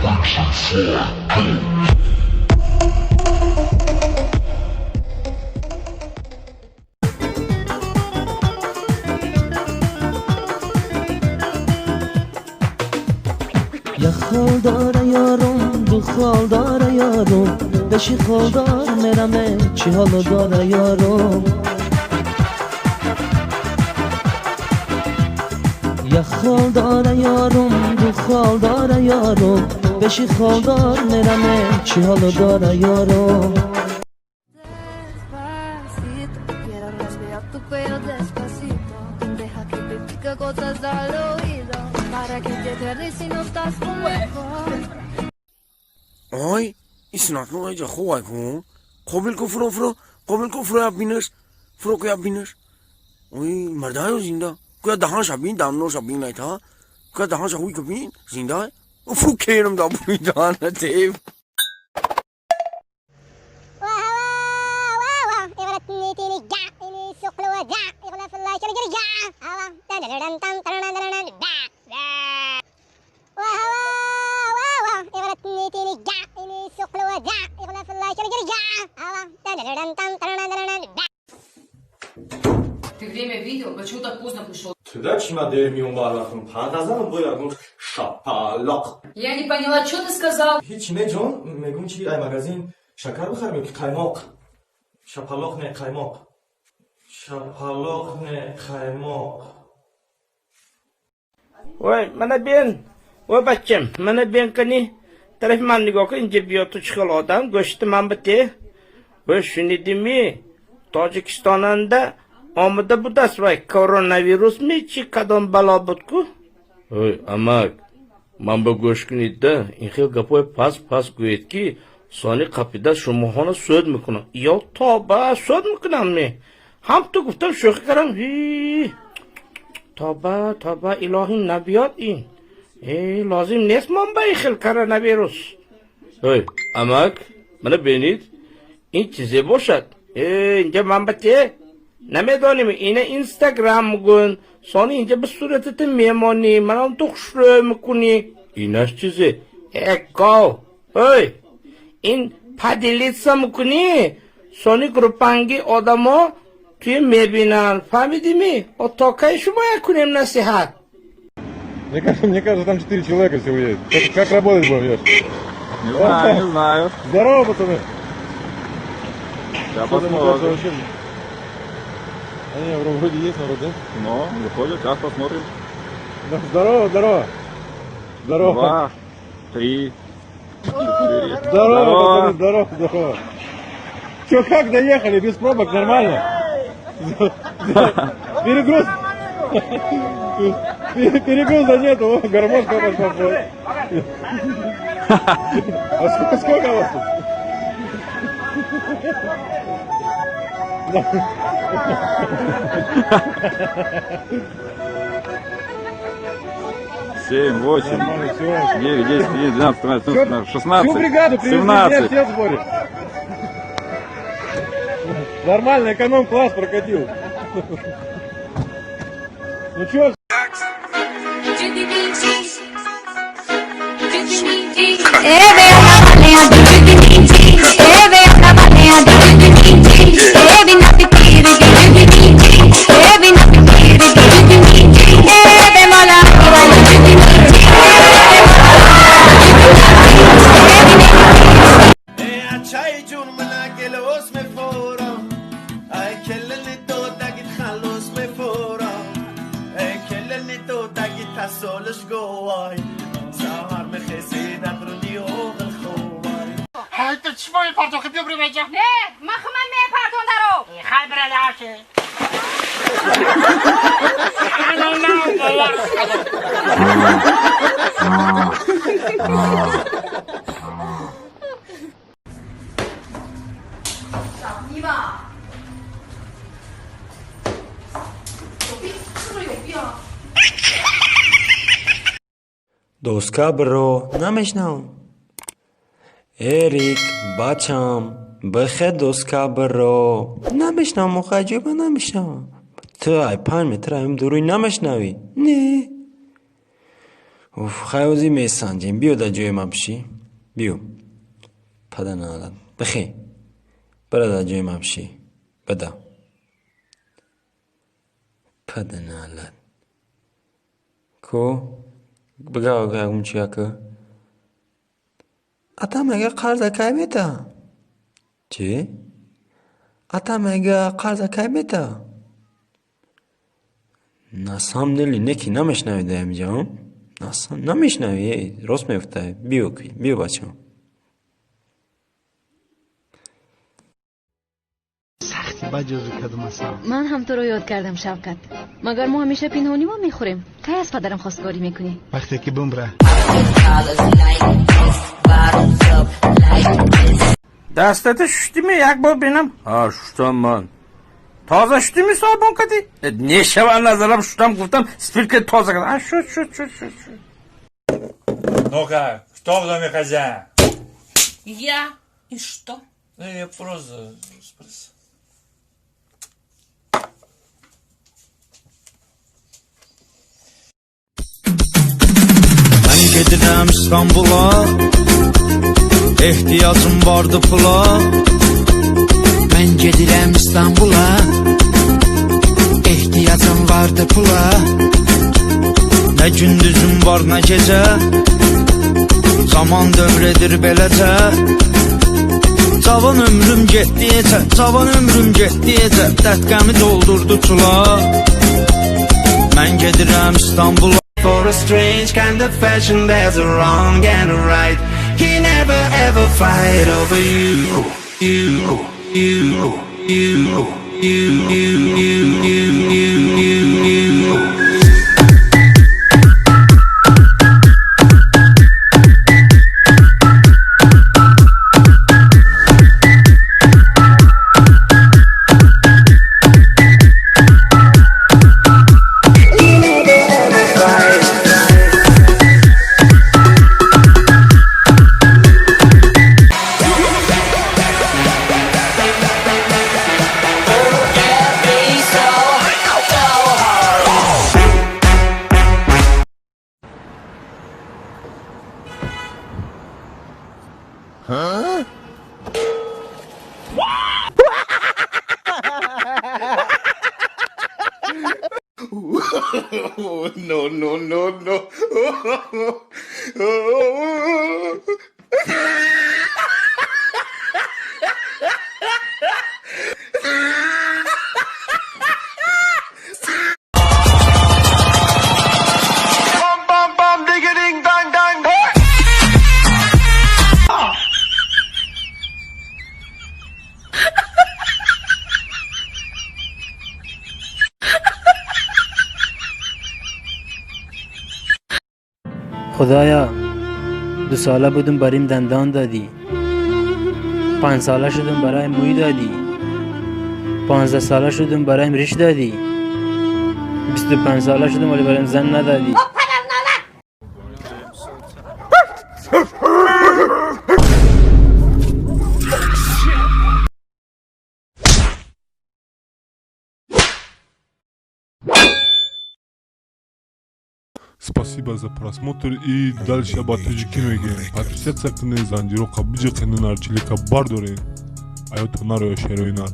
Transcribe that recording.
یه خال داره یارم دو خال داره یارم بشی خال دار مرمه چی حالو داره یارم یه خال داره یارم دو خال داره یارم بشی خال دار مرمه چی حالو داره یارم آی اسناد نو اینجا خوای کن قابل کو فرو قابل کو فرو ابینش فرو کو ابینش اوی مردایو زنده کو دهان شبین دامنو شبین ایتا کو دهان شوی کبین زنده فرو کیرم دا بودان تیب Ты время видел? Почему так поздно пришел? Ты дальше модель мимо балахом, пантазан боягун шапалок. Я не поняла, что ты сказал? Hiç ne John, megum çi ay magazin şakar bıxarmıyor ki kaymak. Şapalok ne kaymak. Şapalok ne kaymak. Voy, mana ben, voy bachcham, mana ben qani tarafman nigohga inje biyotu chiqal odam go'shti manbite. Voy shuni demi, Tojikistonda omida bu dasvay koronavirusmi chi qadam balo butku. Voy, amak, man bu go'shkunida inxil gapoy pas go'yetki, soni qapida shumoxona so'd mikuna. Yo toba so'd mikunammi? Ham tu guftam shu qaram. Tavba ilohim nabiyot in. Lozim nes manbai xil koronavirus. Hey, amak, mana benit. In chize boshad. Inja manbate. Namedonim ina Instagram gun. Soni inja bir suratati memoni, mana un tuxshro mukuni. Inash chize. Go. Hey. In padilitsa mukuni. Soni grupangi odamo توی میبینن فهمیدی می؟ اتاقای شما کنیم نصیحت Мне кажется, там 4 человека всего есть. Как работать будем, Ёж? Не знаю. Здорово, пацаны. Сейчас посмотрим. Они вроде есть народ, да? Ну, выходит, сейчас посмотрим. Здорово. 2, 3, 4. Здорово, пацаны, здорово. Че, как доехали? Без пробок, нормально? Перегруз. Перегруза нету, гармошка пошла. А сколько вас тут? Семь, 8, 9, 10, 11, 12, 13, 16, Всю бригаду привезли, 17. все в сборе. Нормально, эконом-класс прокатил. Ну чё? چی پرتون خیلی بری بجا؟ نه من پرتون درو خیلی بره داشته你吧有病是不是有病دوسکا برو نمیشنم اریک بچم بخیر دوسکا برو نمیشنم مخجبه نمیشنم تو ای 5 متر هم دوری نمیشنوی نه خیلی میسنجیم بیو در جای ما بشی بیو پدر نالد بخی برا در جای ما بشی بدا پدر نالد کو بگاه اون چیا که اتا مگه قرض که میتا چی؟ اتا مگه قرض که میتا ناسام دلی نکی نمیشنویده اینجا ناسام نمیشنوی راست میفته بیو بچه من هم تو رو یاد کردم شوکت مگر ما همیشه پینهونی ما میخوریم کی از پدرم خواستگاری میکنی وقتی که بمره دستت ششتی می یک بار بینم ششتم من تازه ششتی می صابون کدی نشوان نظرم ششتم گفتم سپیر که تازه کدی شد Ну-ка, что в доме хозяин? Я? И что? Ну, я просто спросил. Ben gedirəm İstanbul'a ehtiyacım vardı pula Ben gedirəm İstanbul'a ehtiyacım vardı pula Ne gündüzüm var ne gece Zaman dövredir beləcə Cavan ömrüm getdiyəcə Dətkəmi doldurdu çula Mən gedirəm İstanbul'a For a strange kind of fashion there's a wrong and a right He never ever fight over you No. خدایا 2 ساله بودم بریم دندان دادی 5 ساله شدم برای موی دادی 15 ساله شدم برایم ریش دادی 25 ساله شدم ولی برایم زن ندادی Спасибо за просмотр и дальше об Таджикино играем. Подписаться к Занджирока, Биджи Кеннарчилика Бардори. А я Тонаро Шероинар.